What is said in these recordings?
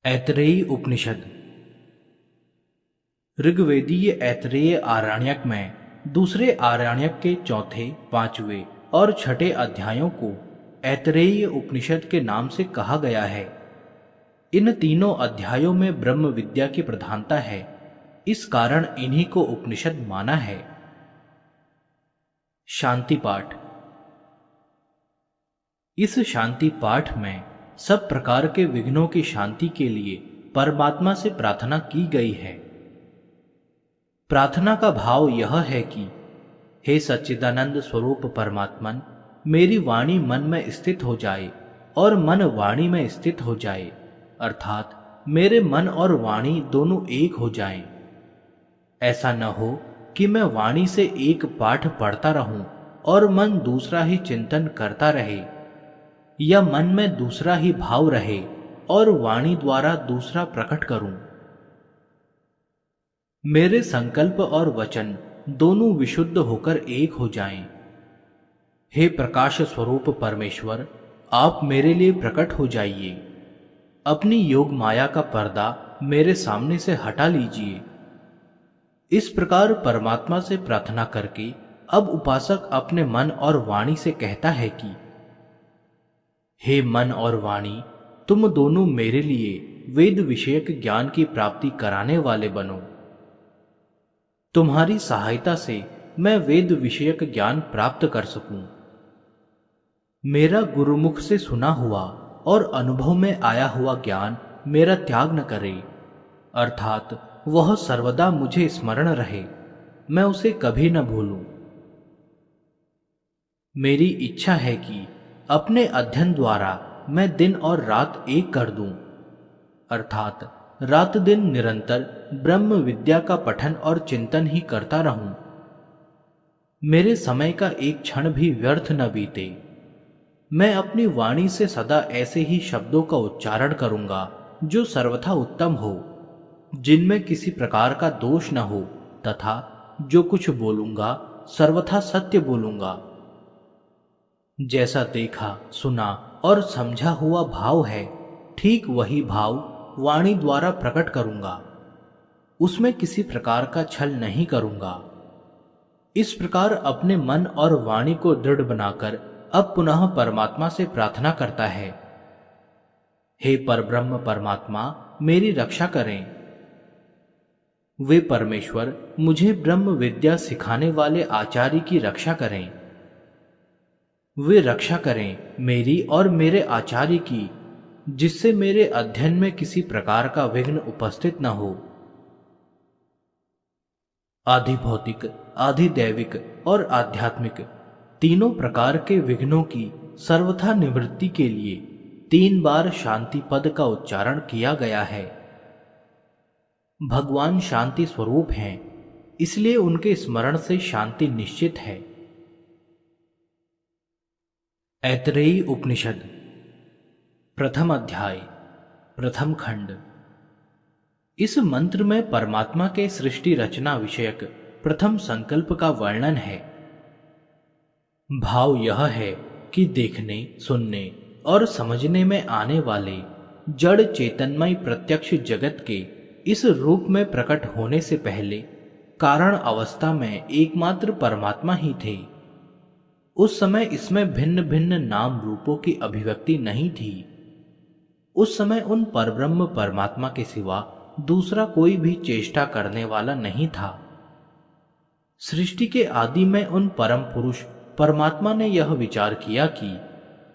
ऐतरेयी उपनिषद। ऋग्वेदीय ऐतरेय आरण्यक में दूसरे आरण्यक के चौथे, पांचवें और छठे अध्यायों को ऐतरेय उपनिषद के नाम से कहा गया है। इन तीनों अध्यायों में ब्रह्म विद्या की प्रधानता है, इस कारण इन्हीं को उपनिषद माना है। शांति पाठ। इस शांति पाठ में सब प्रकार के विघ्नों की शांति के लिए परमात्मा से प्रार्थना की गई है। प्रार्थना का भाव यह है कि हे सच्चिदानंद स्वरूप परमात्मन, मेरी वाणी मन में स्थित हो जाए और मन वाणी में स्थित हो जाए, अर्थात मेरे मन और वाणी दोनों एक हो जाएं। ऐसा न हो कि मैं वाणी से एक पाठ पढ़ता रहूं और मन दूसरा ही चिंतन करता रहे, या मन में दूसरा ही भाव रहे और वाणी द्वारा दूसरा प्रकट करूं। मेरे संकल्प और वचन दोनों विशुद्ध होकर एक हो जाएं। हे प्रकाश स्वरूप परमेश्वर, आप मेरे लिए प्रकट हो जाइए। अपनी योग माया का पर्दा मेरे सामने से हटा लीजिए। इस प्रकार परमात्मा से प्रार्थना करके अब उपासक अपने मन और वाणी से कहता है कि हे मन और वाणी, तुम दोनों मेरे लिए वेद विषयक ज्ञान की प्राप्ति कराने वाले बनो। तुम्हारी सहायता से मैं वेद विषयक ज्ञान प्राप्त कर सकूं। मेरा गुरुमुख से सुना हुआ और अनुभव में आया हुआ ज्ञान मेरा त्याग न करे, अर्थात वह सर्वदा मुझे स्मरण रहे, मैं उसे कभी न भूलूं। मेरी इच्छा है कि अपने अध्ययन द्वारा मैं दिन और रात एक कर दूं, अर्थात रात दिन निरंतर ब्रह्म विद्या का पठन और चिंतन ही करता रहूं। मेरे समय का एक क्षण भी व्यर्थ न बीते। मैं अपनी वाणी से सदा ऐसे ही शब्दों का उच्चारण करूंगा जो सर्वथा उत्तम हो, जिनमें किसी प्रकार का दोष न हो, तथा जो कुछ बोलूंगा सर्वथा सत्य बोलूंगा। जैसा देखा, सुना और समझा हुआ भाव है, ठीक वही भाव वाणी द्वारा प्रकट करूंगा। उसमें किसी प्रकार का छल नहीं करूंगा। इस प्रकार अपने मन और वाणी को दृढ़ बनाकर अब पुनः परमात्मा से प्रार्थना करता है। हे परब्रह्म परमात्मा, मेरी रक्षा करें। वे परमेश्वर मुझे ब्रह्म विद्या सिखाने वाले आचार्य की रक्षा करें। वे रक्षा करें मेरी और मेरे आचार्य की, जिससे मेरे अध्ययन में किसी प्रकार का विघ्न उपस्थित न हो। आधि भौतिक, आधि दैविक और आध्यात्मिक तीनों प्रकार के विघ्नों की सर्वथा निवृत्ति के लिए 3 बार शांति पद का उच्चारण किया गया है। भगवान शांति स्वरूप हैं, इसलिए उनके स्मरण से शांति निश्चित है। ऐतरेयी उपनिषद। प्रथम अध्याय, प्रथम खंड। इस मंत्र में परमात्मा के सृष्टि रचना विषयक प्रथम संकल्प का वर्णन है। भाव यह है कि देखने, सुनने और समझने में आने वाले जड़ चेतनमय प्रत्यक्ष जगत के इस रूप में प्रकट होने से पहले कारण अवस्था में एकमात्र परमात्मा ही थे। उस समय इसमें भिन्न भिन्न नाम रूपों की अभिव्यक्ति नहीं थी। उस समय उन परब्रह्म परमात्मा के सिवा दूसरा कोई भी चेष्टा करने वाला नहीं था। सृष्टि के आदि में उन परम पुरुष परमात्मा ने यह विचार किया कि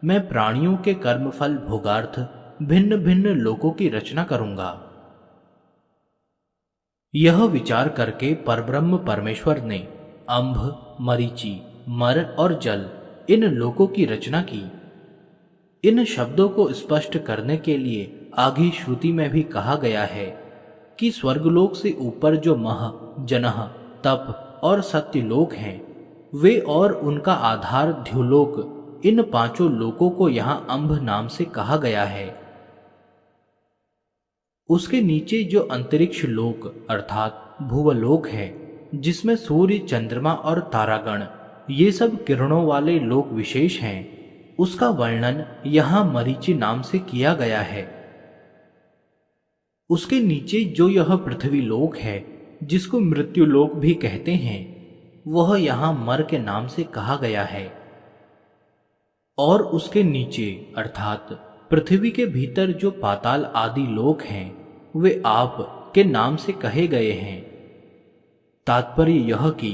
मैं प्राणियों के कर्मफल भोगार्थ भिन्न भिन्न लोकों की रचना करूंगा। यह विचार करके परब्रह्म परमेश्वर ने अंभ, मरीचि, मर और जल इन लोकों की रचना की। इन शब्दों को स्पष्ट करने के लिए आगे श्रुति में भी कहा गया है कि स्वर्गलोक से ऊपर जो मह, जनः, तप और सत्यलोक हैं, वे और उनका आधार ध्युलोक, इन 5 लोकों को यहां अंभ नाम से कहा गया है। उसके नीचे जो अंतरिक्ष लोक अर्थात भुवलोक है, जिसमें सूर्य, चंद्रमा और तारागण ये सब किरणों वाले लोक विशेष हैं, उसका वर्णन यहां मरीचि नाम से किया गया है। उसके नीचे जो यह पृथ्वी लोक है, जिसको मृत्यु लोक भी कहते हैं, वह यहाँ मर के नाम से कहा गया है। और उसके नीचे अर्थात पृथ्वी के भीतर जो पाताल आदि लोक हैं, वे आप के नाम से कहे गए हैं। तात्पर्य यह कि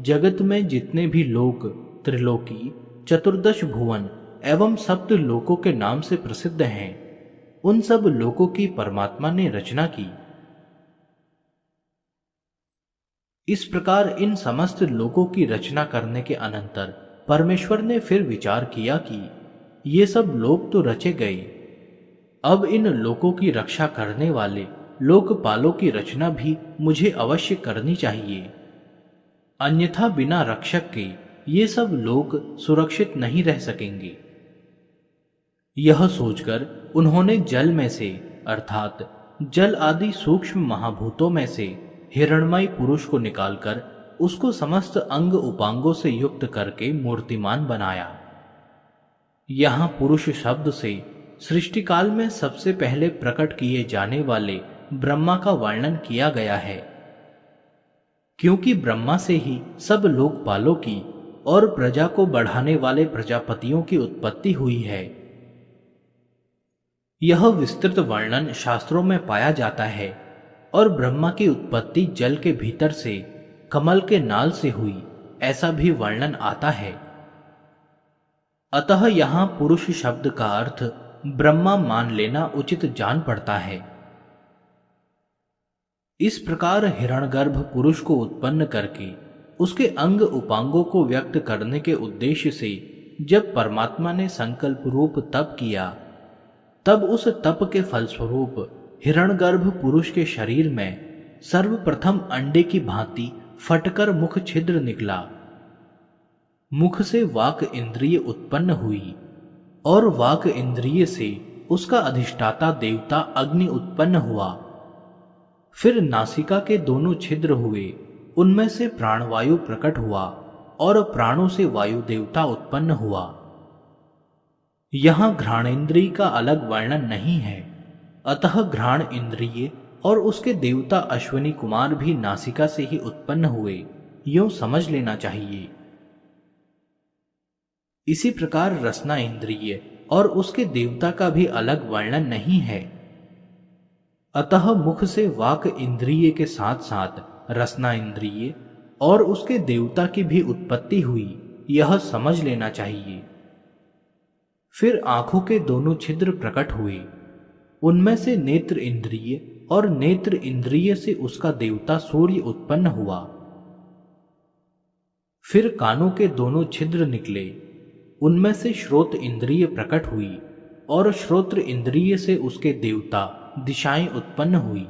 जगत में जितने भी लोक, त्रिलोकी, चतुर्दश भुवन एवं सप्त लोकों के नाम से प्रसिद्ध हैं, उन सब लोकों की परमात्मा ने रचना की। इस प्रकार इन समस्त लोकों की रचना करने के अनंतर परमेश्वर ने फिर विचार किया कि ये सब लोक तो रचे गए, अब इन लोकों की रक्षा करने वाले लोकपालों की रचना भी मुझे अवश्य करनी चाहिए, अन्यथा बिना रक्षक के ये सब लोक सुरक्षित नहीं रह सकेंगे। यह सोचकर उन्होंने जल में से अर्थात जल आदि सूक्ष्म महाभूतों में से हिरणमय पुरुष को निकालकर उसको समस्त अंग उपांगों से युक्त करके मूर्तिमान बनाया। यहाँ पुरुष शब्द से सृष्टि काल में सबसे पहले प्रकट किए जाने वाले ब्रह्मा का वर्णन किया गया है, क्योंकि ब्रह्मा से ही सब लोकपालों की और प्रजा को बढ़ाने वाले प्रजापतियों की उत्पत्ति हुई है। यह विस्तृत वर्णन शास्त्रों में पाया जाता है और ब्रह्मा की उत्पत्ति जल के भीतर से कमल के नाल से हुई, ऐसा भी वर्णन आता है। अतः यहाँ पुरुष शब्द का अर्थ ब्रह्मा मान लेना उचित जान पड़ता है। इस प्रकार हिरण्यगर्भ पुरुष को उत्पन्न करके उसके अंग उपांगों को व्यक्त करने के उद्देश्य से जब परमात्मा ने संकल्प रूप तप किया, तब उस तप के फलस्वरूप हिरण्यगर्भ पुरुष के शरीर में सर्वप्रथम अंडे की भांति फटकर मुख छिद्र निकला। मुख से वाक इंद्रिय उत्पन्न हुई और वाक इंद्रिय से उसका अधिष्ठाता देवता अग्नि उत्पन्न हुआ। फिर नासिका के दोनों छिद्र हुए, उनमें से प्राणवायु प्रकट हुआ और प्राणों से वायु देवता उत्पन्न हुआ। यहाँ घ्राणेन्द्रिय का अलग वर्णन नहीं है, अतः घ्राण इंद्रिय और उसके देवता अश्विनी कुमार भी नासिका से ही उत्पन्न हुए, यूं समझ लेना चाहिए। इसी प्रकार रसना इंद्रिय और उसके देवता का भी अलग वर्णन नहीं है, अतः मुख से वाक इंद्रिय के साथ साथ रसना इंद्रिय और उसके देवता की भी उत्पत्ति हुई, यह समझ लेना चाहिए। फिर आंखों के दोनों छिद्र प्रकट हुए, उनमें से नेत्र इंद्रिय और नेत्र इंद्रिय से उसका देवता सूर्य उत्पन्न हुआ। फिर कानों के दोनों छिद्र निकले, उनमें से श्रोत इंद्रिय प्रकट हुई और श्रोत्र इंद्रिय से उसके देवता दिशाएं उत्पन्न हुई।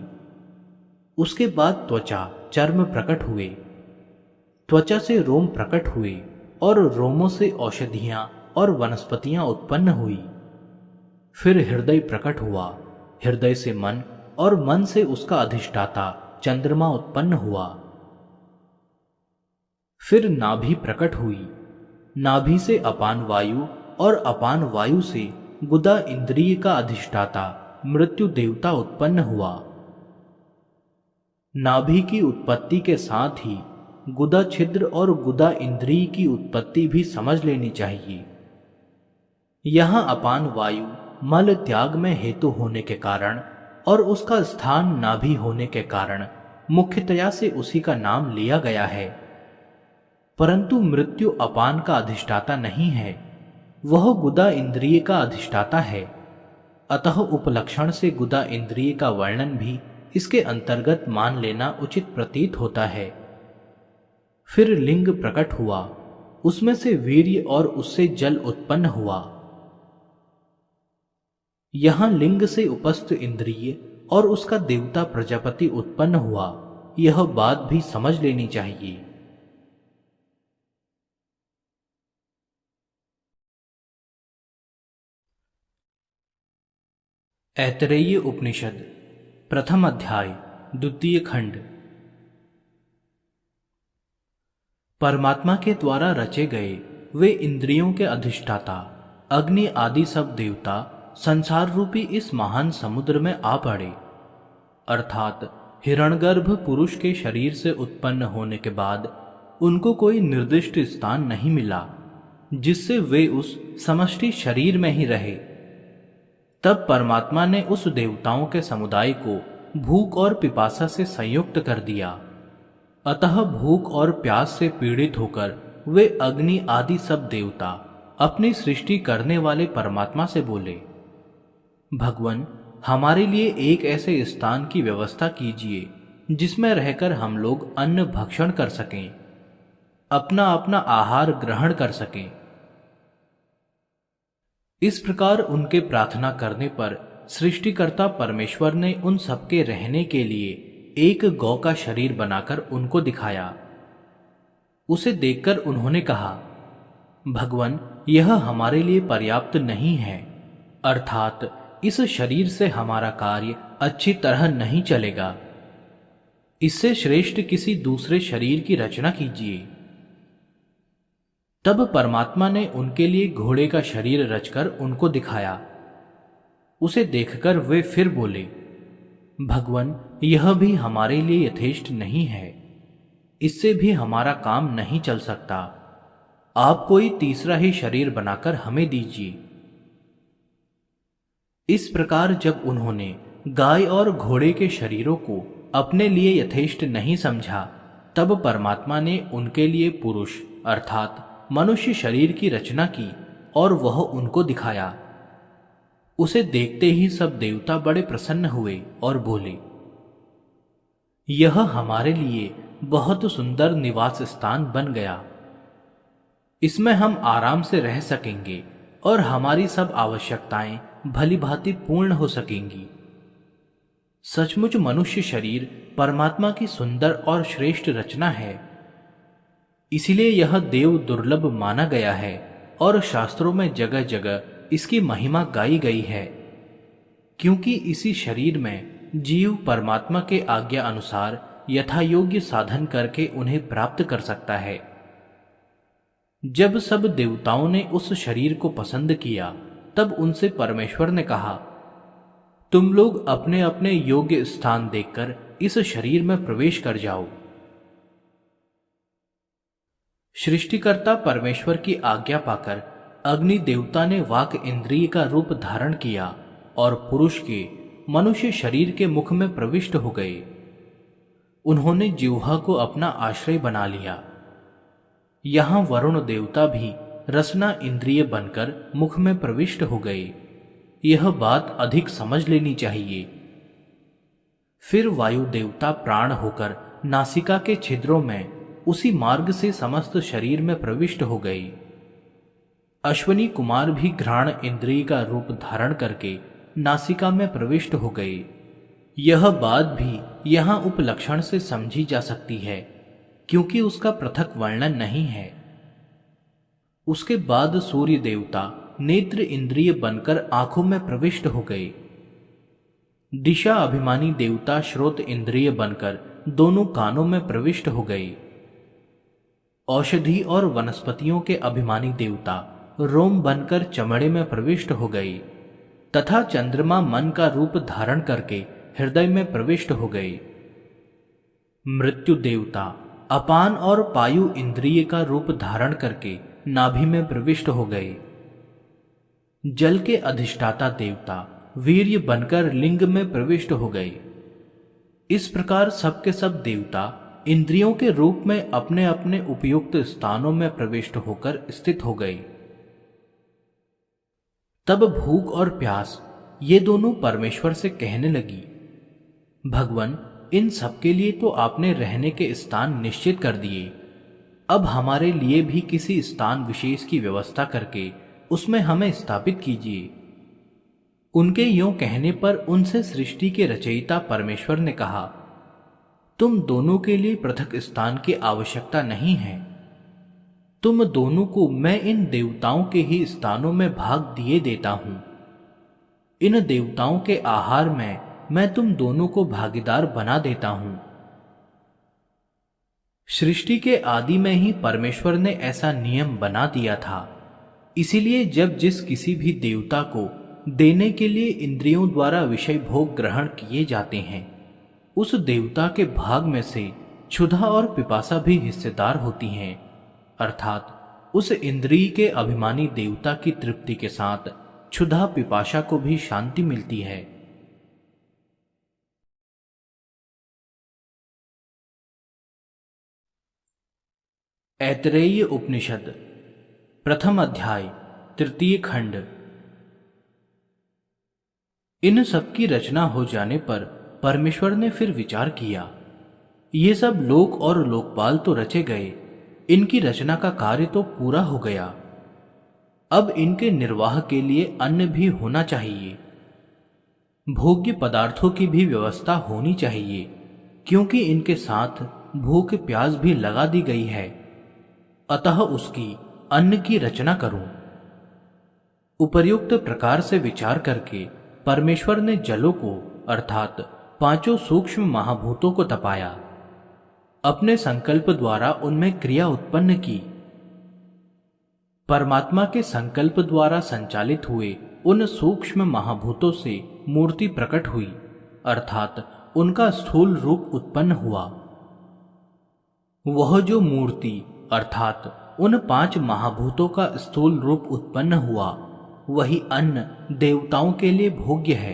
उसके बाद त्वचा चर्म प्रकट हुए, त्वचा से रोम प्रकट हुए और रोमों से औषधियां और वनस्पतियां उत्पन्न हुई। फिर हृदय प्रकट हुआ, हृदय से मन और मन से उसका अधिष्ठाता चंद्रमा उत्पन्न हुआ। फिर नाभि प्रकट हुई, नाभि से अपान वायु और अपान वायु से गुदा इंद्रिय का अधिष्ठाता मृत्यु देवता उत्पन्न हुआ। नाभि की उत्पत्ति के साथ ही गुदा छिद्र और गुदा इंद्रिय की उत्पत्ति भी समझ लेनी चाहिए। यहाँ अपान वायु मल त्याग में हेतु होने के कारण और उसका स्थान नाभि होने के कारण मुख्यतया से उसी का नाम लिया गया है, परंतु मृत्यु अपान का अधिष्ठाता नहीं है, वह गुदा इंद्रिय का अधिष्ठाता है। अतः उपलक्षण से गुदा इंद्रिय का वर्णन भी इसके अंतर्गत मान लेना उचित प्रतीत होता है। फिर लिंग प्रकट हुआ, उसमें से वीर्य और उससे जल उत्पन्न हुआ। यहां लिंग से उपस्थ इंद्रिय और उसका देवता प्रजापति उत्पन्न हुआ, यह बात भी समझ लेनी चाहिए। ऐतरेय उपनिषद प्रथम अध्याय द्वितीय खंड। परमात्मा के द्वारा रचे गए वे इंद्रियों के अधिष्ठाता अग्नि आदि सब देवता संसार रूपी इस महान समुद्र में आ पड़े। अर्थात हिरण्यगर्भ पुरुष के शरीर से उत्पन्न होने के बाद उनको कोई निर्दिष्ट स्थान नहीं मिला जिससे वे उस समष्टि शरीर में ही रहे। तब परमात्मा ने उस देवताओं के समुदाय को भूख और पिपासा से संयुक्त कर दिया। अतः भूख और प्यास से पीड़ित होकर वे अग्नि आदि सब देवता अपनी सृष्टि करने वाले परमात्मा से बोले, भगवान, हमारे लिए एक ऐसे स्थान की व्यवस्था कीजिए जिसमें रहकर हम लोग अन्न भक्षण कर सकें, अपना अपना आहार ग्रहण कर सकें। इस प्रकार उनके प्रार्थना करने पर सृष्टिकर्ता परमेश्वर ने उन सबके रहने के लिए एक गौ का शरीर बनाकर उनको दिखाया। उसे देखकर उन्होंने कहा, भगवान, यह हमारे लिए पर्याप्त नहीं है, अर्थात इस शरीर से हमारा कार्य अच्छी तरह नहीं चलेगा। इससे श्रेष्ठ किसी दूसरे शरीर की रचना कीजिए। तब परमात्मा ने उनके लिए घोड़े का शरीर रचकर उनको दिखाया। उसे देखकर वे फिर बोले, भगवान, यह भी हमारे लिए यथेष्ट नहीं है, इससे भी हमारा काम नहीं चल सकता। आप कोई तीसरा ही शरीर बनाकर हमें दीजिए। इस प्रकार जब उन्होंने गाय और घोड़े के शरीरों को अपने लिए यथेष्ट नहीं समझा, तब परमात्मा ने उनके लिए पुरुष अर्थात मनुष्य शरीर की रचना की और वह उनको दिखाया। उसे देखते ही सब देवता बड़े प्रसन्न हुए और बोले, यह हमारे लिए बहुत सुंदर निवास स्थान बन गया। इसमें हम आराम से रह सकेंगे और हमारी सब आवश्यकताएं भली भांति पूर्ण हो सकेंगी। सचमुच मनुष्य शरीर परमात्मा की सुंदर और श्रेष्ठ रचना है। इसलिए यह देव दुर्लभ माना गया है और शास्त्रों में जगह जगह इसकी महिमा गाई गई है, क्योंकि इसी शरीर में जीव परमात्मा के आज्ञा अनुसार यथा योग्य साधन करके उन्हें प्राप्त कर सकता है। जब सब देवताओं ने उस शरीर को पसंद किया, तब उनसे परमेश्वर ने कहा, तुम लोग अपने अपने योग्य स्थान देखकर इस शरीर में प्रवेश कर जाओ। सृष्टिकर्ता परमेश्वर की आज्ञा पाकर अग्नि देवता ने वाक इंद्रिय का रूप धारण किया और पुरुष के मनुष्य शरीर के मुख में प्रविष्ट हो गए। उन्होंने जिह्वा को अपना आश्रय बना लिया। यहां वरुण देवता भी रसना इंद्रिय बनकर मुख में प्रविष्ट हो गए। यह बात अधिक समझ लेनी चाहिए। फिर वायु देवता प्राण होकर नासिका के छिद्रों में उसी मार्ग से समस्त शरीर में प्रविष्ट हो गए। अश्वनी कुमार भी घ्राण इंद्रिय का रूप धारण करके नासिका में प्रविष्ट हो गए। यह बात भी यहाँ उपलक्षण से समझी जा सकती है, क्योंकि उसका पृथक वर्णन नहीं है। उसके बाद सूर्य देवता नेत्र इंद्रिय बनकर आंखों में प्रविष्ट हो गए। दिशा अभिमानी देवता श्रोत इंद्रिय बनकर दोनों कानों में प्रविष्ट हो गए। औषधि और वनस्पतियों के अभिमानी देवता रोम बनकर चमड़े में प्रविष्ट हो गए तथा चंद्रमा मन का रूप धारण करके हृदय में प्रविष्ट हो गए। मृत्यु देवता अपान और पायु इंद्रिय का रूप धारण करके नाभि में प्रविष्ट हो गए। जल के अधिष्ठाता देवता वीर्य बनकर लिंग में प्रविष्ट हो गए। इस प्रकार सबके सब देवता इंद्रियों के रूप में अपने अपने उपयुक्त स्थानों में प्रविष्ट होकर स्थित हो गए। तब भूख और प्यास ये दोनों परमेश्वर से कहने लगी, भगवान, इन सबके लिए तो आपने रहने के स्थान निश्चित कर दिए। अब हमारे लिए भी किसी स्थान विशेष की व्यवस्था करके उसमें हमें स्थापित कीजिए। उनके यों कहने पर उनसे सृष्टि के रचयिता परमेश्वर ने कहा, तुम दोनों के लिए पृथक स्थान की आवश्यकता नहीं है। तुम दोनों को मैं इन देवताओं के ही स्थानों में भाग दिए देता हूं। इन देवताओं के आहार में मैं तुम दोनों को भागीदार बना देता हूं। सृष्टि के आदि में ही परमेश्वर ने ऐसा नियम बना दिया था। इसीलिए जब जिस किसी भी देवता को देने के लिए इंद्रियों द्वारा विषय भोग ग्रहण किए जाते हैं, उस देवता के भाग में से क्षुधा और पिपासा भी हिस्सेदार होती हैं, अर्थात उस इंद्रिय के अभिमानी देवता की तृप्ति के साथ क्षुधा पिपासा को भी शांति मिलती है। ऐतरेय उपनिषद प्रथम अध्याय तृतीय खंड। इन सब की रचना हो जाने पर परमेश्वर ने फिर विचार किया, ये सब लोक और लोकपाल तो रचे गए, इनकी रचना का कार्य तो पूरा हो गया। अब इनके निर्वाह के लिए अन्न भी होना चाहिए, भोग्य पदार्थों की भी व्यवस्था होनी चाहिए, क्योंकि इनके साथ भूख प्यास भी लगा दी गई है। अतः उसकी अन्न की रचना करूं। उपर्युक्त प्रकार से विचार करके परमेश्वर ने जलों को अर्थात पांचों सूक्ष्म महाभूतों को तपाया, अपने संकल्प द्वारा उनमें क्रिया उत्पन्न की। परमात्मा के संकल्प द्वारा संचालित हुए उन सूक्ष्म महाभूतों से मूर्ति प्रकट हुई, अर्थात उनका स्थूल रूप उत्पन्न हुआ। वह जो मूर्ति अर्थात उन पांच महाभूतों का स्थूल रूप उत्पन्न हुआ, वही अन्न देवताओं के लिए भोग्य है।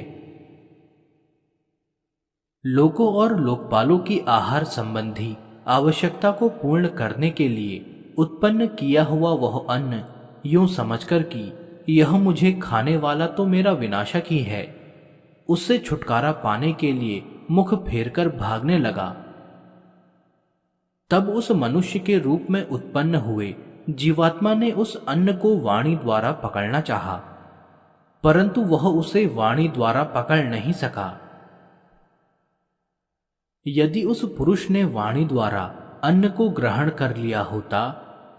लोकों और लोकपालों की आहार संबंधी आवश्यकता को पूर्ण करने के लिए उत्पन्न किया हुआ वह अन्न यूं समझकर कि यह मुझे खाने वाला तो मेरा विनाशक ही है, उससे छुटकारा पाने के लिए मुख फेरकर भागने लगा। तब उस मनुष्य के रूप में उत्पन्न हुए जीवात्मा ने उस अन्न को वाणी द्वारा पकड़ना चाहा, परंतु वह उसे वाणी द्वारा पकड़ नहीं सका। यदि उस पुरुष ने वाणी द्वारा अन्न को ग्रहण कर लिया होता,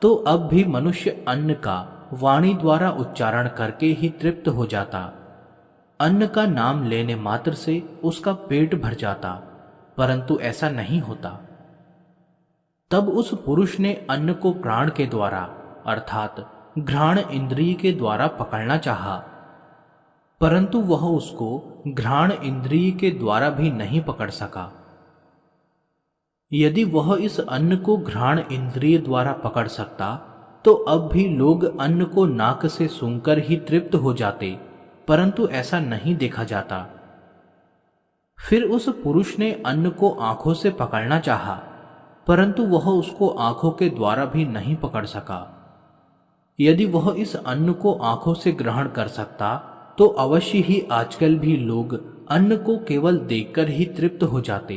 तो अब भी मनुष्य अन्न का वाणी द्वारा उच्चारण करके ही तृप्त हो जाता। अन्न का नाम लेने मात्र से उसका पेट भर जाता, परंतु ऐसा नहीं होता। तब उस पुरुष ने अन्न को प्राण के द्वारा अर्थात घ्राण इंद्रिय के द्वारा पकड़ना चाहा, परंतु वह उसको घ्राण इंद्रिय के द्वारा भी नहीं पकड़ सका। यदि वह इस अन्न को घ्राण इंद्रिय द्वारा पकड़ सकता, तो अब भी लोग अन्न को नाक से सूंघकर ही तृप्त हो जाते, परंतु ऐसा नहीं देखा जाता। फिर उस पुरुष ने अन्न को आंखों से पकड़ना चाहा, परंतु वह उसको आंखों के द्वारा भी नहीं पकड़ सका। यदि वह इस अन्न को आंखों से ग्रहण कर सकता, तो अवश्य ही आजकल भी लोग अन्न को केवल देखकर ही तृप्त हो जाते,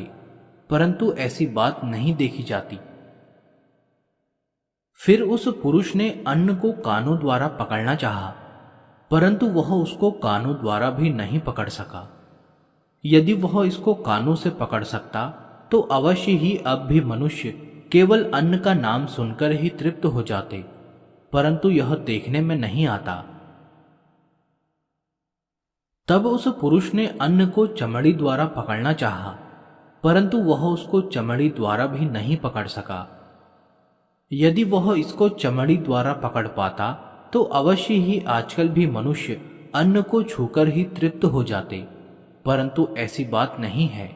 परंतु ऐसी बात नहीं देखी जाती। फिर उस पुरुष ने अन्न को कानों द्वारा पकड़ना चाहा, परंतु वह उसको कानों द्वारा भी नहीं पकड़ सका। यदि वह इसको कानों से पकड़ सकता, तो अवश्य ही अब भी मनुष्य केवल अन्न का नाम सुनकर ही तृप्त हो जाते, परंतु यह देखने में नहीं आता। तब उस पुरुष ने अन्न को चमड़ी द्वारा पकड़ना चाहा, परंतु वह उसको चमड़ी द्वारा भी नहीं पकड़ सका। यदि वह इसको चमड़ी द्वारा पकड़ पाता, तो अवश्य ही आजकल भी मनुष्य अन्न को छूकर ही तृप्त हो जाते, परंतु ऐसी बात नहीं है।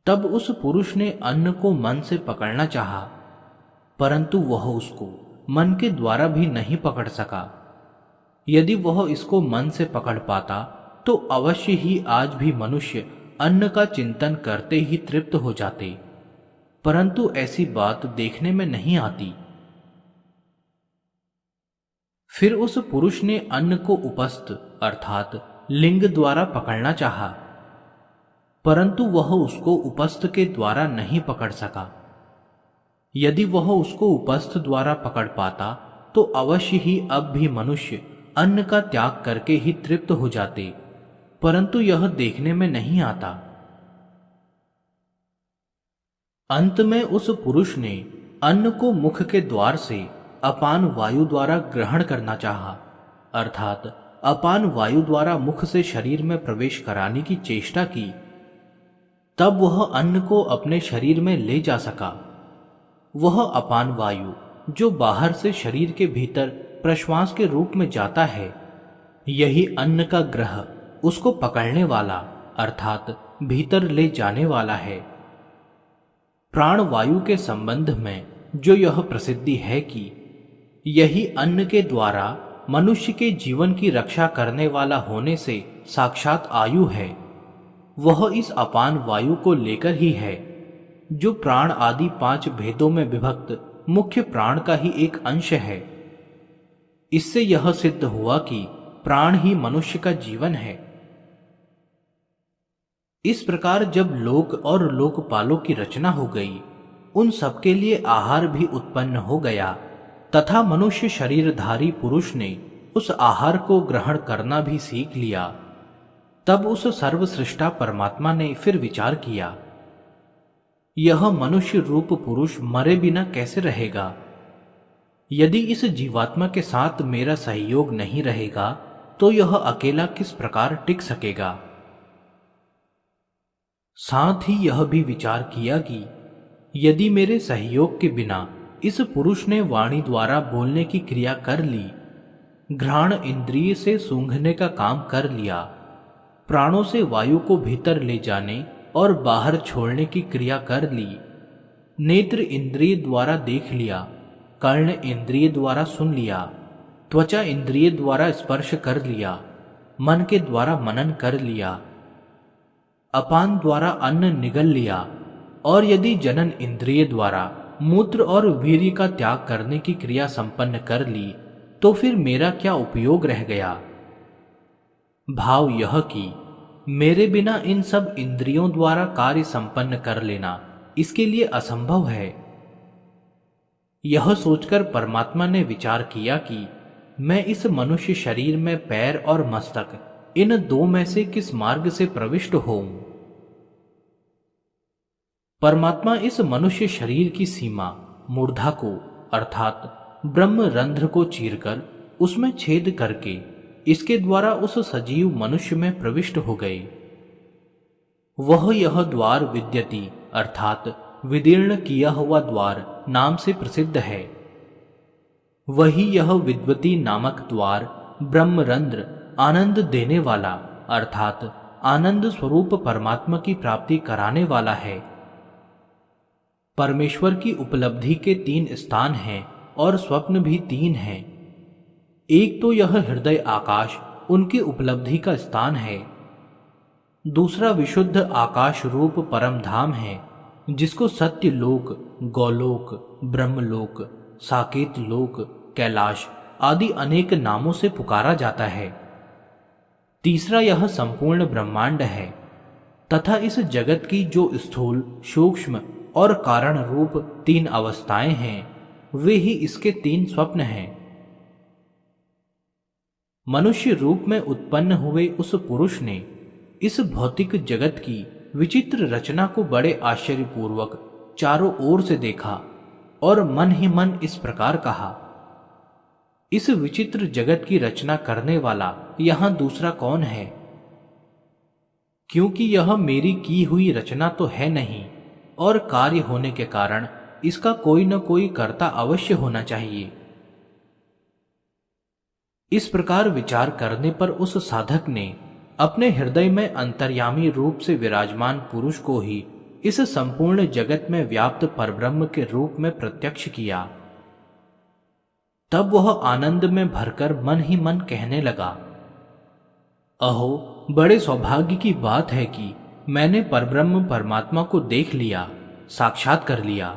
तब उस पुरुष ने अन्न को मन से पकड़ना चाहा, परंतु वह उसको मन के द्वारा भी नहीं पकड़ सका। यदि वह इसको मन से पकड़ पाता, तो अवश्य ही आज भी मनुष्य अन्न का चिंतन करते ही तृप्त हो जाते, परंतु ऐसी बात देखने में नहीं आती। फिर उस पुरुष ने अन्न को उपस्थ अर्थात लिंग द्वारा पकड़ना चाहा, परंतु वह उसको उपस्थ के द्वारा नहीं पकड़ सका। यदि वह उसको उपस्थ द्वारा पकड़ पाता, तो अवश्य ही अब भी मनुष्य अन्न का त्याग करके ही तृप्त हो जाते, परंतु यह देखने में नहीं आता। अंत में उस पुरुष ने अन्न को मुख के द्वार से अपान वायु द्वारा ग्रहण करना चाहा, अर्थात अपान वायु द्वारा मुख से शरीर में प्रवेश कराने की चेष्टा की। तब वह अन्न को अपने शरीर में ले जा सका। वह अपान वायु जो बाहर से शरीर के भीतर प्रश्वास के रूप में जाता है, यही अन्न का ग्रह उसको पकड़ने वाला अर्थात भीतर ले जाने वाला है। प्राण वायु के संबंध में जो यह प्रसिद्धि है कि यही अन्न के द्वारा मनुष्य के जीवन की रक्षा करने वाला होने से साक्षात आयु है, वह इस अपान वायु को लेकर ही है, जो प्राण आदि 5 भेदों में विभक्त मुख्य प्राण का ही एक अंश है। इससे यह सिद्ध हुआ कि प्राण ही मनुष्य का जीवन है। इस प्रकार जब लोक और लोकपालों की रचना हो गई, उन सबके लिए आहार भी उत्पन्न हो गया तथा मनुष्य शरीरधारी पुरुष ने उस आहार को ग्रहण करना भी सीख लिया। तब उस सर्वसृष्टा परमात्मा ने फिर विचार किया, यह मनुष्य रूप पुरुष मरे बिना कैसे रहेगा? यदि इस जीवात्मा के साथ मेरा सहयोग नहीं रहेगा तो यह अकेला किस प्रकार टिक सकेगा? साथ ही यह भी विचार किया कि यदि मेरे सहयोग के बिना इस पुरुष ने वाणी द्वारा बोलने की क्रिया कर ली, घ्राण इंद्रिय से सूंघने का काम कर लिया, प्राणों से वायु को भीतर ले जाने और बाहर छोड़ने की क्रिया कर ली, नेत्र इंद्रिय द्वारा देख लिया, कर्ण इंद्रिय द्वारा सुन लिया, त्वचा इंद्रिय द्वारा स्पर्श कर लिया, मन के द्वारा मनन कर लिया, अपान द्वारा अन्न निगल लिया, और यदि जनन इंद्रिय द्वारा मूत्र और वीर्य का त्याग करने की क्रिया संपन्न कर ली, तो फिर मेरा क्या उपयोग रह गया? भाव यह कि मेरे बिना इन सब इंद्रियों द्वारा कार्य संपन्न कर लेना इसके लिए असंभव है। यह सोचकर परमात्मा ने विचार किया कि मैं इस मनुष्य शरीर में पैर और मस्तक, इन 2 में से किस मार्ग से प्रविष्ट होऊं? परमात्मा इस मनुष्य शरीर की सीमा मूर्धा को अर्थात ब्रह्म रंध्र को चीरकर उसमें छेद करके इसके द्वारा उस सजीव मनुष्य में प्रविष्ट हो गए। वह यह द्वार विद्यति अर्थात विदीर्ण किया हुआ द्वार नाम से प्रसिद्ध है। वही यह विद्वती नामक द्वार ब्रह्मरंध्र आनंद देने वाला अर्थात आनंद स्वरूप परमात्मा की प्राप्ति कराने वाला है। परमेश्वर की उपलब्धि के 3 स्थान हैं और स्वप्न भी 3 हैं। एक तो यह हृदय आकाश उनकी उपलब्धि का स्थान है, दूसरा विशुद्ध आकाश रूप परम धाम है, जिसको सत्य लोक, गौलोक, ब्रह्मलोक, साकेत लोक, कैलाश आदि अनेक नामों से पुकारा जाता है। तीसरा यह संपूर्ण ब्रह्मांड है तथा इस जगत की जो स्थूल, सूक्ष्म और कारण रूप 3 अवस्थाएं हैं, वे ही इसके 3 स्वप्न हैं। मनुष्य रूप में उत्पन्न हुए उस पुरुष ने इस भौतिक जगत की विचित्र रचना को बड़े आश्चर्यपूर्वक चारों ओर से देखा और मन ही मन इस प्रकार कहा, इस विचित्र जगत की रचना करने वाला यहां दूसरा कौन है? क्योंकि यह मेरी की हुई रचना तो है नहीं और कार्य होने के कारण इसका कोई न कोई कर्ता अवश्य होना चाहिए। इस प्रकार विचार करने पर उस साधक ने अपने हृदय में अंतर्यामी रूप से विराजमान पुरुष को ही इस संपूर्ण जगत में व्याप्त परब्रह्म के रूप में प्रत्यक्ष किया। तब वह आनंद में भरकर मन ही मन कहने लगा, अहो, बड़े सौभाग्य की बात है कि मैंने परब्रह्म परमात्मा को देख लिया, साक्षात कर लिया।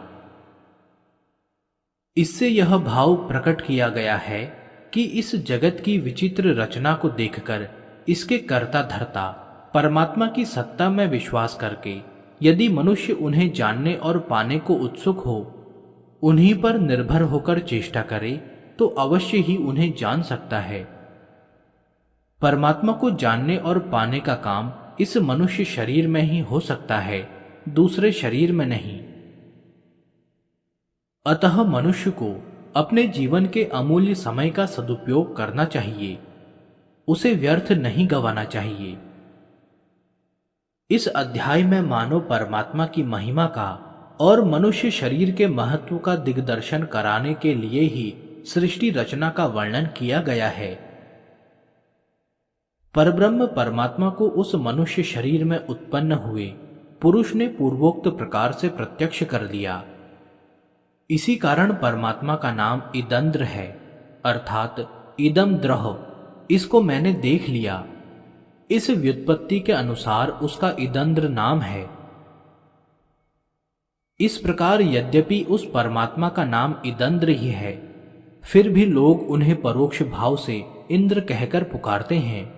इससे यह भाव प्रकट किया गया है कि इस जगत की विचित्र रचना को देखकर इसके कर्ता धर्ता परमात्मा की सत्ता में विश्वास करके यदि मनुष्य उन्हें जानने और पाने को उत्सुक हो, उन्हीं पर निर्भर होकर चेष्टा करे तो अवश्य ही उन्हें जान सकता है। परमात्मा को जानने और पाने का काम इस मनुष्य शरीर में ही हो सकता है, दूसरे शरीर में नहीं। अतः मनुष्य को अपने जीवन के अमूल्य समय का सदुपयोग करना चाहिए, उसे व्यर्थ नहीं गंवाना चाहिए। इस अध्याय में मानव परमात्मा की महिमा का और मनुष्य शरीर के महत्व का दिग्दर्शन कराने के लिए ही सृष्टि रचना का वर्णन किया गया है। परब्रह्म परमात्मा को उस मनुष्य शरीर में उत्पन्न हुए पुरुष ने पूर्वोक्त प्रकार से प्रत्यक्ष कर लिया। इसी कारण परमात्मा का नाम इदंद्र है, अर्थात इदम द्रह, इसको मैंने देख लिया। इस व्युत्पत्ति के अनुसार उसका इदंद्र नाम है। इस प्रकार यद्यपि उस परमात्मा का नाम इदंद्र ही है, फिर भी लोग उन्हें परोक्ष भाव से इंद्र कहकर पुकारते हैं,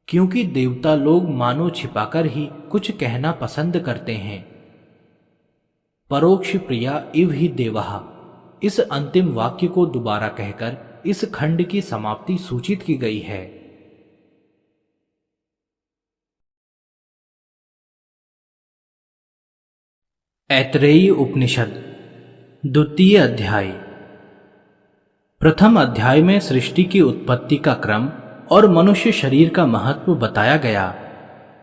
क्योंकि देवता लोग मानो छिपाकर ही कुछ कहना पसंद करते हैं। परोक्ष प्रिया इव ही देवः, इस अंतिम वाक्य को दोबारा कहकर इस खंड की समाप्ति सूचित की गई है। ऐतरेयी उपनिषद द्वितीय अध्याय। प्रथम अध्याय में सृष्टि की उत्पत्ति का क्रम और मनुष्य शरीर का महत्व बताया गया,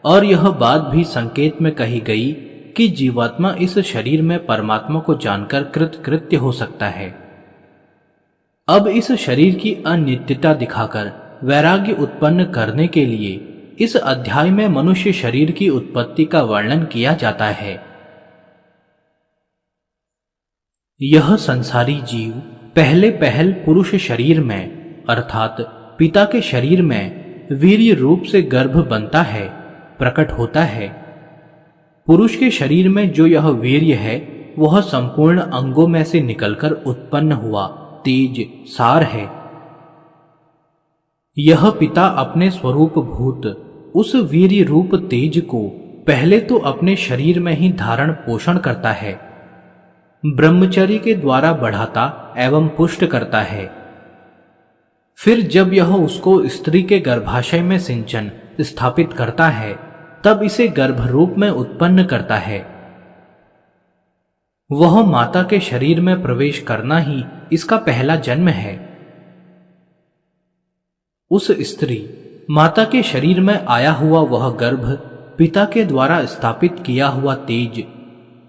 और यह बात भी संकेत में कही गई कि जीवात्मा इस शरीर में परमात्मा को जानकर कृतकृत्य हो सकता है। अब इस शरीर की अनित्यता दिखाकर वैराग्य उत्पन्न करने के लिए इस अध्याय में मनुष्य शरीर की उत्पत्ति का वर्णन किया जाता है। यह संसारी जीव पहले पहल पुरुष शरीर में, अर्थात पिता के शरीर में वीर्य रूप से गर्भ बनता है, प्रकट होता है। पुरुष के शरीर में जो यह वीर्य है वह संपूर्ण अंगों में से निकलकर उत्पन्न हुआ तेज सार है। यह पिता अपने स्वरूप भूत उस वीर्य रूप तेज को पहले तो अपने शरीर में ही धारण पोषण करता है, ब्रह्मचर्य के द्वारा बढ़ाता एवं पुष्ट करता है। फिर जब यह उसको स्त्री के गर्भाशय में सिंचन स्थापित करता है, तब इसे गर्भ रूप में उत्पन्न करता है। वह माता के शरीर में प्रवेश करना ही इसका पहला जन्म है। उस स्त्री माता के शरीर में आया हुआ वह गर्भ पिता के द्वारा स्थापित किया हुआ तेज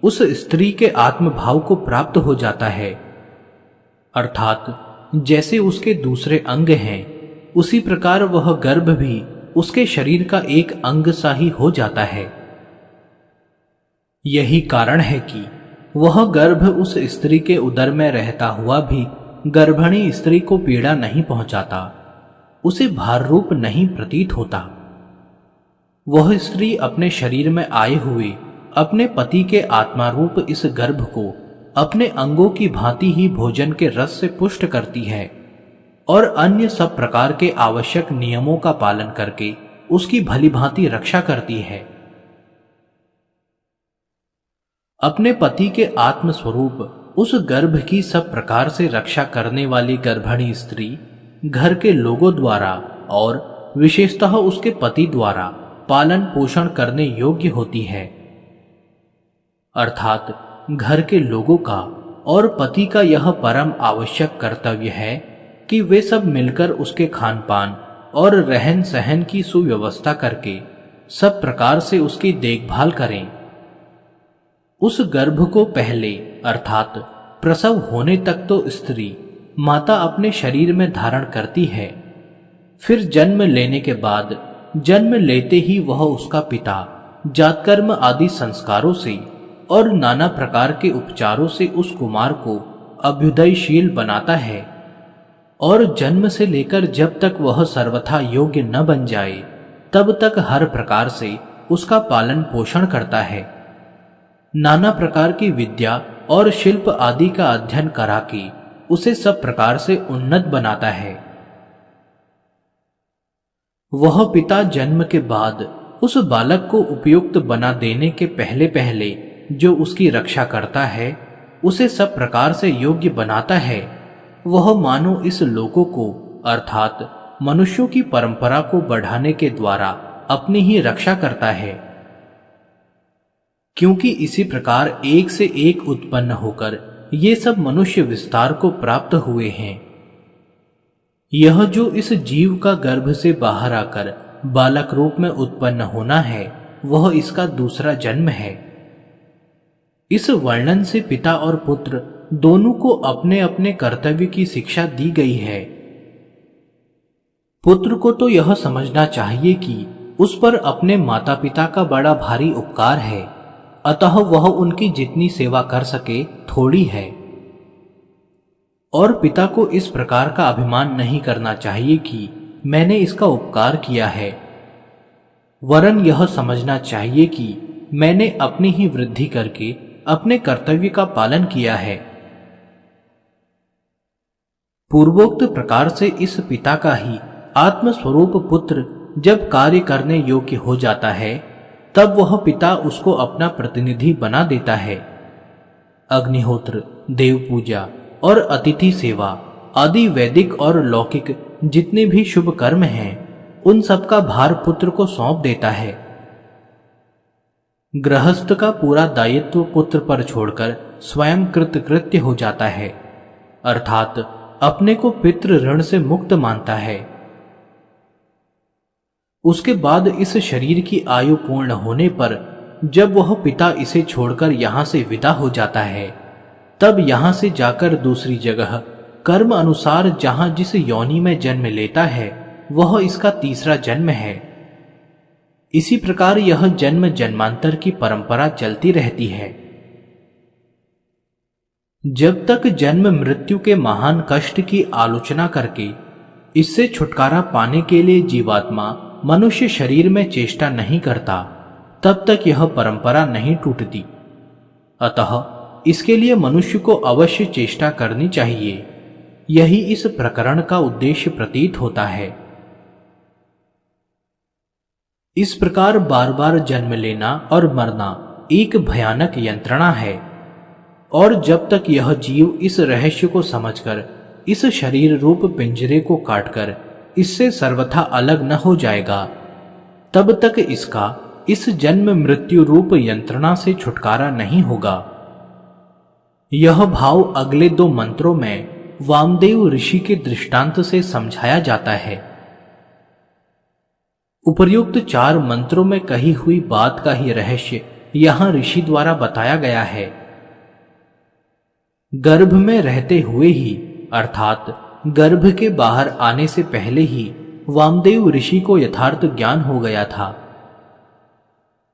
उस स्त्री के आत्मभाव को प्राप्त हो जाता है, अर्थात जैसे उसके दूसरे अंग हैं, उसी प्रकार वह गर्भ भी उसके शरीर का एक अंग सा ही हो जाता है। यही कारण है कि वह गर्भ उस स्त्री के उदर में रहता हुआ भी गर्भिणी स्त्री को पीड़ा नहीं पहुंचाता, उसे भार रूप नहीं प्रतीत होता। वह स्त्री अपने शरीर में आए हुए अपने पति के आत्मा रूप इस गर्भ को अपने अंगों की भांति ही भोजन के रस से पुष्ट करती है और अन्य सब प्रकार के आवश्यक नियमों का पालन करके उसकी भली भांति रक्षा करती है। अपने पति के आत्म स्वरूप उस गर्भ की सब प्रकार से रक्षा करने वाली गर्भिणी स्त्री घर के लोगों द्वारा और विशेषतः उसके पति द्वारा पालन पोषण करने योग्य होती है, अर्थात घर के लोगों का और पति का यह परम आवश्यक कर्तव्य है कि वे सब मिलकर उसके खान पान और रहन सहन की सुव्यवस्था करके सब प्रकार से उसकी देखभाल करें। उस गर्भ को पहले अर्थात प्रसव होने तक तो स्त्री माता अपने शरीर में धारण करती है, फिर जन्म लेने के बाद जन्म लेते ही वह उसका पिता जातकर्म आदि संस्कारों से और नाना प्रकार के उपचारों से उस कुमार को अभ्युदयशील बनाता है, और जन्म से लेकर जब तक वह सर्वथा योग्य न बन जाए तब तक हर प्रकार से उसका पालन पोषण करता है। नाना प्रकार की विद्या और शिल्प आदि का अध्ययन करा के उसे सब प्रकार से उन्नत बनाता है। वह पिता जन्म के बाद उस बालक को उपयुक्त बना देने के पहले पहले जो उसकी रक्षा करता है, उसे सब प्रकार से योग्य बनाता है। वह मानो इस लोकों को अर्थात मनुष्यों की परंपरा को बढ़ाने के द्वारा अपनी ही रक्षा करता है, क्योंकि इसी प्रकार एक से एक उत्पन्न होकर ये सब मनुष्य विस्तार को प्राप्त हुए हैं। यह जो इस जीव का गर्भ से बाहर आकर बालक रूप में उत्पन्न होना है, वह इसका दूसरा जन्म है। इस वर्णन से पिता और पुत्र दोनों को अपने अपने कर्तव्य की शिक्षा दी गई है। पुत्र को तो यह समझना चाहिए कि उस पर अपने माता पिता का बड़ा भारी उपकार है, अतः वह उनकी जितनी सेवा कर सके थोड़ी है। और पिता को इस प्रकार का अभिमान नहीं करना चाहिए कि मैंने इसका उपकार किया है, वरन यह समझना चाहिए कि मैंने अपनी ही वृद्धि करके अपने कर्तव्य का पालन किया है। पूर्वोक्त प्रकार से इस पिता का ही आत्मस्वरूप पुत्र जब कार्य करने योग्य हो जाता है, तब वह पिता उसको अपना प्रतिनिधि बना देता है। अग्निहोत्र, देव पूजा और अतिथि सेवा आदि वैदिक और लौकिक जितने भी शुभ कर्म हैं, उन सब का भार पुत्र को सौंप देता है। गृहस्थ का पूरा दायित्व पुत्र पर छोड़कर स्वयं कृतकृत्य हो जाता है, अर्थात अपने को पितृ ऋण से मुक्त मानता है। उसके बाद इस शरीर की आयु पूर्ण होने पर जब वह पिता इसे छोड़कर यहां से विदा हो जाता है, तब यहां से जाकर दूसरी जगह कर्म अनुसार जहां जिस योनि में जन्म लेता है, वह इसका तीसरा जन्म है। इसी प्रकार यह जन्म जन्मांतर की परंपरा चलती रहती है। जब तक जन्म मृत्यु के महान कष्ट की आलोचना करके इससे छुटकारा पाने के लिए जीवात्मा मनुष्य शरीर में चेष्टा नहीं करता, तब तक यह परंपरा नहीं टूटती। अतः इसके लिए मनुष्य को अवश्य चेष्टा करनी चाहिए। यही इस प्रकरण का उद्देश्य प्रतीत होता है। इस प्रकार बार बार जन्म लेना और मरना एक भयानक यंत्रणा है, और जब तक यह जीव इस रहस्य को समझकर इस शरीर रूप पिंजरे को काटकर इससे सर्वथा अलग न हो जाएगा, तब तक इसका इस जन्म मृत्यु रूप यंत्रणा से छुटकारा नहीं होगा। यह भाव अगले 2 मंत्रों में वामदेव ऋषि के दृष्टांत से समझाया जाता है। उपर्युक्त 4 मंत्रों में कही हुई बात का ही रहस्य यहां ऋषि द्वारा बताया गया है। गर्भ में रहते हुए ही, अर्थात गर्भ के बाहर आने से पहले ही वामदेव ऋषि को यथार्थ ज्ञान हो गया था।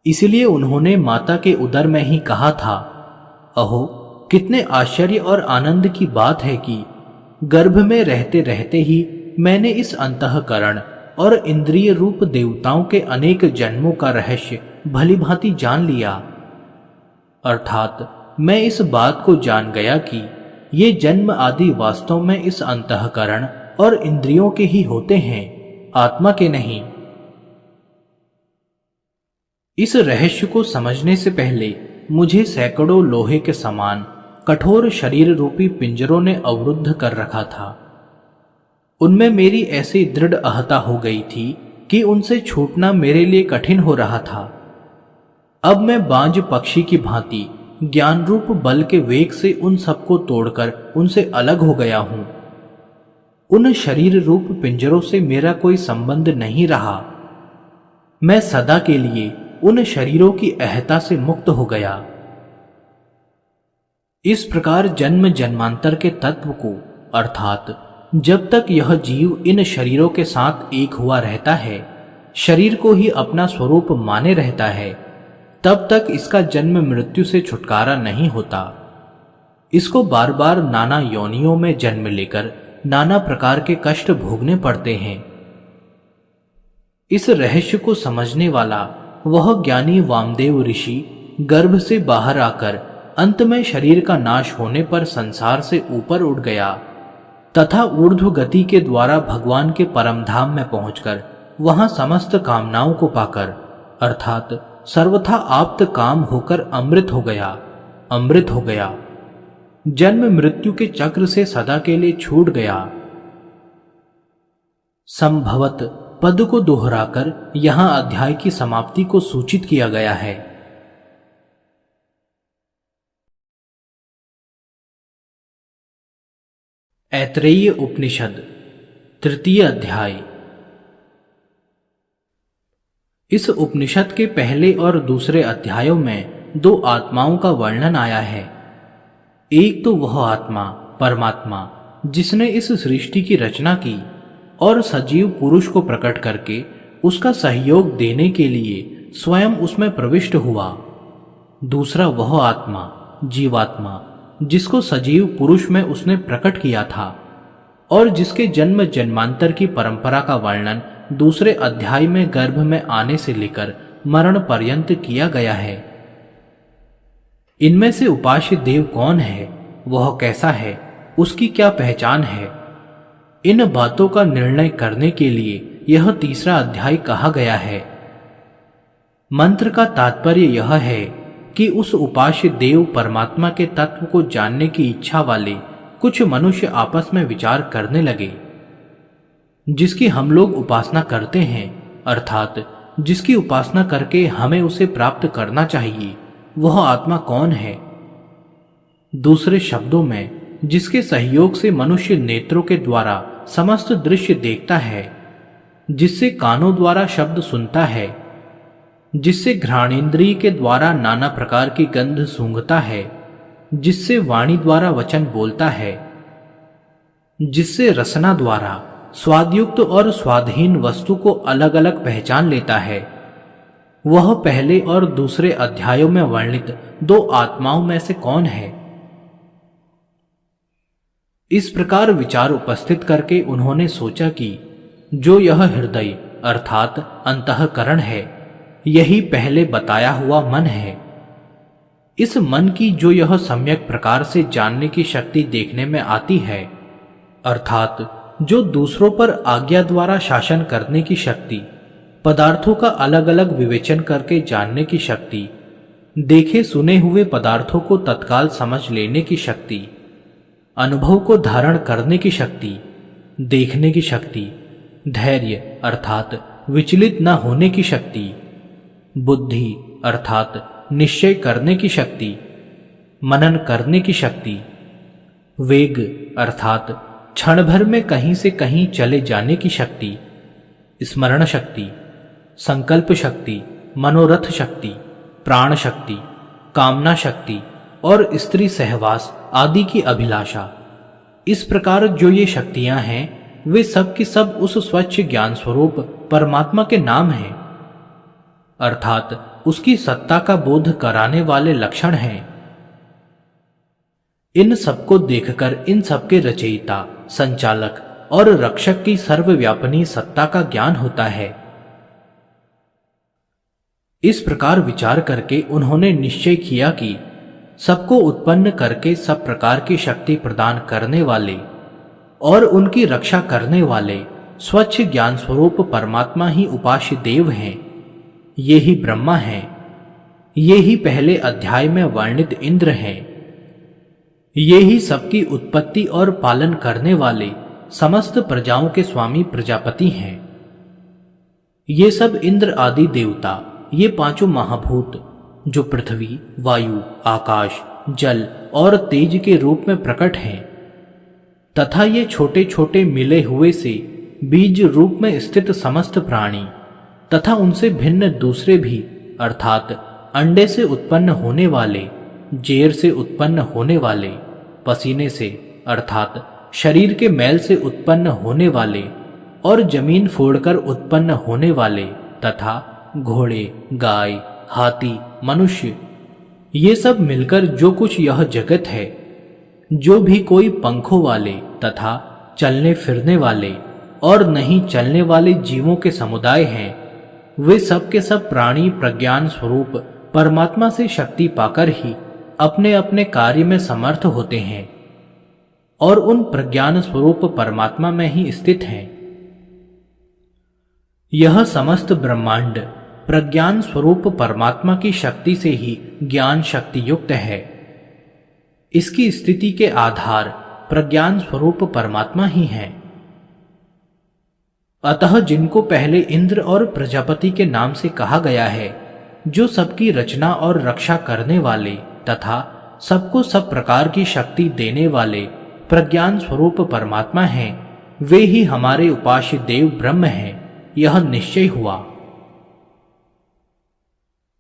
इसलिए उन्होंने माता के उदर में ही कहा था, अहो कितने आश्चर्य और आनंद की बात है कि गर्भ में रहते रहते ही मैंने इस अंतःकरण और इंद्रिय रूप देवताओं के अनेक जन्मों का रहस्य भली भांति जान लिया। अर्थात मैं इस बात को जान गया कि ये जन्म आदि वास्तव में इस अंतःकरण और इंद्रियों के ही होते हैं, आत्मा के नहीं। इस रहस्य को समझने से पहले मुझे सैकड़ों लोहे के समान कठोर शरीर रूपी पिंजरों ने अवरुद्ध कर रखा था। उनमें मेरी ऐसी दृढ़ आहता हो गई थी कि उनसे छूटना मेरे लिए कठिन हो रहा था। अब मैं बांझ पक्षी की भांति ज्ञान रूप बल के वेग से उन सबको तोड़कर उनसे अलग हो गया हूं। उन शरीर रूप पिंजरों से मेरा कोई संबंध नहीं रहा। मैं सदा के लिए उन शरीरों की अहता से मुक्त हो गया। इस प्रकार जन्म जन्मांतर के तत्व को, अर्थात जब तक यह जीव इन शरीरों के साथ एक हुआ रहता है, शरीर को ही अपना स्वरूप माने रहता है, तब तक इसका जन्म मृत्यु से छुटकारा नहीं होता। इसको बार बार नाना योनियों में जन्म लेकर नाना प्रकार के कष्ट भोगने पड़ते हैं। इस रहस्य को समझने वाला वह ज्ञानी वामदेव ऋषि गर्भ से बाहर आकर अंत में शरीर का नाश होने पर संसार से ऊपर उठ गया तथा ऊर्ध्व गति के द्वारा भगवान के परम धाम में पहुंचकर वहां समस्त कामनाओं को पाकर, अर्थात सर्वथा आप्त काम होकर अमृत हो गया, जन्म मृत्यु के चक्र से सदा के लिए छूट गया। संभवत पद को दोहराकर यहां अध्याय की समाप्ति को सूचित किया गया है। ऐतरेय उपनिषद, तृतीय अध्याय। इस उपनिषद के पहले और दूसरे अध्यायों में 2 आत्माओं का वर्णन आया है। एक तो वह आत्मा परमात्मा जिसने इस सृष्टि की रचना की, और सजीव पुरुष को प्रकट करके उसका सहयोग देने के लिए स्वयं उसमें प्रविष्ट हुआ। दूसरा वह आत्मा, जीवात्मा, जिसको सजीव पुरुष में उसने प्रकट किया था और जिसके जन्म जन्मांतर की परंपरा का वर्णन दूसरे अध्याय में गर्भ में आने से लेकर मरण पर्यंत किया गया है। इनमें से उपास्य देव कौन है, वह कैसा है, उसकी क्या पहचान है, इन बातों का निर्णय करने के लिए यह तीसरा अध्याय कहा गया है। मंत्र का तात्पर्य यह है कि उस उपास्य देव परमात्मा के तत्व को जानने की इच्छा वाले कुछ मनुष्य आपस में विचार करने लगे। जिसकी हम लोग उपासना करते हैं, अर्थात जिसकी उपासना करके हमें उसे प्राप्त करना चाहिए, वह आत्मा कौन है? दूसरे शब्दों में, जिसके सहयोग से मनुष्य नेत्रों के द्वारा समस्त दृश्य देखता है, जिससे कानों द्वारा शब्द सुनता है, जिससे घ्राणेन्द्रिय के द्वारा नाना प्रकार की गंध सूंघता है, जिससे वाणी द्वारा वचन बोलता है, जिससे रसना द्वारा स्वादयुक्त और स्वाधीन वस्तु को अलग अलग पहचान लेता है, वह पहले और दूसरे अध्यायों में वर्णित दो आत्माओं में से कौन है? इस प्रकार विचार उपस्थित करके उन्होंने सोचा कि जो यह हृदय अर्थात अंतःकरण है, यही पहले बताया हुआ मन है। इस मन की जो यह सम्यक प्रकार से जानने की शक्ति देखने में आती है, अर्थात जो दूसरों पर आज्ञा द्वारा शासन करने की शक्ति, पदार्थों का अलग अलग विवेचन करके जानने की शक्ति, देखे सुने हुए पदार्थों को तत्काल समझ लेने की शक्ति, अनुभव को धारण करने की शक्ति, देखने की शक्ति, धैर्य अर्थात विचलित न होने की शक्ति, बुद्धि अर्थात निश्चय करने की शक्ति, मनन करने की शक्ति, वेग अर्थात क्षण भर में कहीं से कहीं चले जाने की शक्ति, स्मरण शक्ति, संकल्प शक्ति, मनोरथ शक्ति, प्राण शक्ति, कामना शक्ति और स्त्री सहवास आदि की अभिलाषा, इस प्रकार जो ये शक्तियां हैं, वे सब की सब उस स्वच्छ ज्ञान स्वरूप परमात्मा के नाम हैं, अर्थात उसकी सत्ता का बोध कराने वाले लक्षण हैं। इन सबको देखकर इन सबके रचयिता, संचालक और रक्षक की सर्वव्यापनी सत्ता का ज्ञान होता है। इस प्रकार विचार करके उन्होंने निश्चय किया कि सबको उत्पन्न करके सब प्रकार की शक्ति प्रदान करने वाले और उनकी रक्षा करने वाले स्वच्छ ज्ञान स्वरूप परमात्मा ही उपास्य देव हैं। ये ही ब्रह्मा हैं। ये ही पहले अध्याय में वर्णित इंद्र हैं। ये ही सबकी उत्पत्ति और पालन करने वाले समस्त प्रजाओं के स्वामी प्रजापति हैं। ये सब इंद्र आदि देवता, ये पांचों महाभूत जो पृथ्वी, वायु, आकाश, जल और तेज के रूप में प्रकट हैं, तथा ये छोटे छोटे मिले हुए से बीज रूप में स्थित समस्त प्राणी तथा उनसे भिन्न दूसरे भी, अर्थात अंडे से उत्पन्न होने वाले, जेर से उत्पन्न होने वाले, पसीने से अर्थात शरीर के मैल से उत्पन्न होने वाले और जमीन फोड़कर उत्पन्न होने वाले तथा घोड़े, गाय, हाथी, मनुष्य, ये सब मिलकर जो कुछ यह जगत है, जो भी कोई पंखों वाले तथा चलने फिरने वाले और नहीं चलने वाले जीवों के समुदाय हैं, वे सब के सब प्राणी प्रज्ञान स्वरूप परमात्मा से शक्ति पाकर ही अपने अपने कार्य में समर्थ होते हैं और उन प्रज्ञान स्वरूप परमात्मा में ही स्थित हैं। यह समस्त ब्रह्मांड प्रज्ञान स्वरूप परमात्मा की शक्ति से ही ज्ञान शक्ति युक्त है। इसकी स्थिति के आधार प्रज्ञान स्वरूप परमात्मा ही है। अतः जिनको पहले इंद्र और प्रजापति के नाम से कहा गया है, जो सबकी रचना और रक्षा करने वाले तथा सबको सब प्रकार की शक्ति देने वाले प्रज्ञान स्वरूप परमात्मा हैं, वे ही हमारे उपास्य देव ब्रह्म हैं, यह निश्चय हुआ।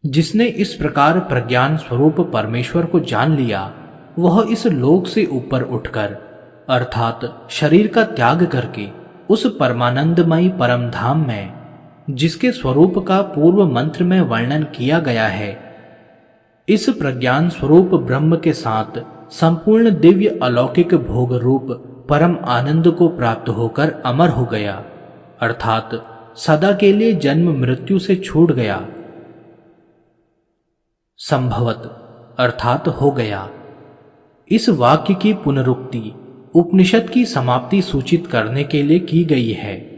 जिसने इस प्रकार प्रज्ञान स्वरूप परमेश्वर को जान लिया, वह इस लोक से ऊपर उठकर अर्थात शरीर का त्याग करके उस परमानंदमयी परम धाम में जिसके स्वरूप का पूर्व मंत्र में वर्णन किया गया है, इस प्रज्ञान स्वरूप ब्रह्म के साथ संपूर्ण दिव्य अलौकिक भोग रूप परम आनंद को प्राप्त होकर अमर हो गया, अर्थात सदा के लिए जन्म मृत्यु से छूट गया। संभवत अर्थात हो गया। इस वाक्य की पुनरुक्ति उपनिषद की समाप्ति सूचित करने के लिए की गई है।